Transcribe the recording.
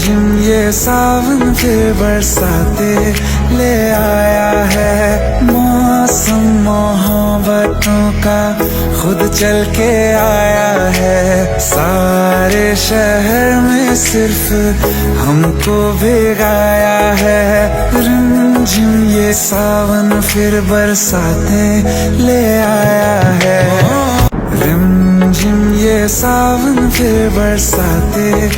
झिम ये सावन फिर बरसाते ले आया है। मौसम मोहब्बतों का खुद चल के आया है। सारे शहर में सिर्फ हमको भिगाया है। रिमझिम ये सावन फिर बरसाते ले आया है। रिमझिम ये सावन फिर बरसाते